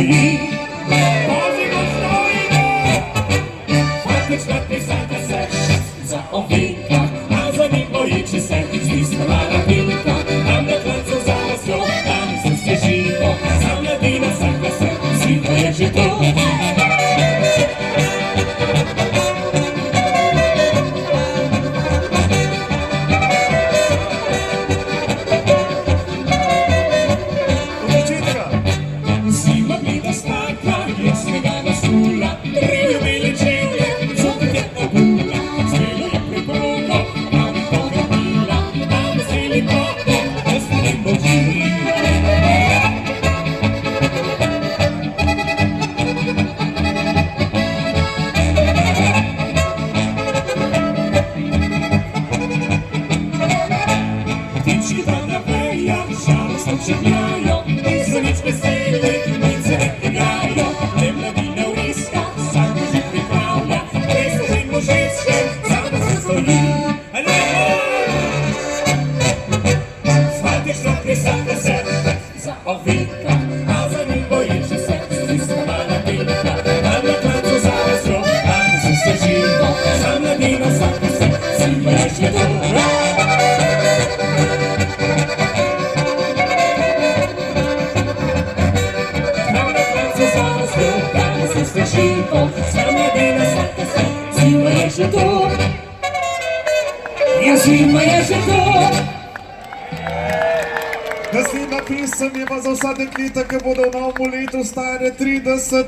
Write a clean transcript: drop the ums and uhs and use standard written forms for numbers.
стоїть, позико стоїть. Фатиш, фатиш, за за овінка, а за ним боїчи се, стиснула рабінка, там на кланцю зараз йо, там зустріч жінко, сам ladina, сам касе, всі твоє жито. Птички там на веях, жалостно чіпляю, і за ніч веселий, і це граю. Темна у різках, сам мужик приправля, присужий мужичком, сам все стоїть. Свати, що присадка се, за овінка, а за ним боїшся, стиснула рабінка, там на кланцю зараз йо, там зустріч жінко, сам ladina, сам касе, всі твоє жито. Naslednja pesem je pa za vsa dekleta, ki bodo v novem letu stare 30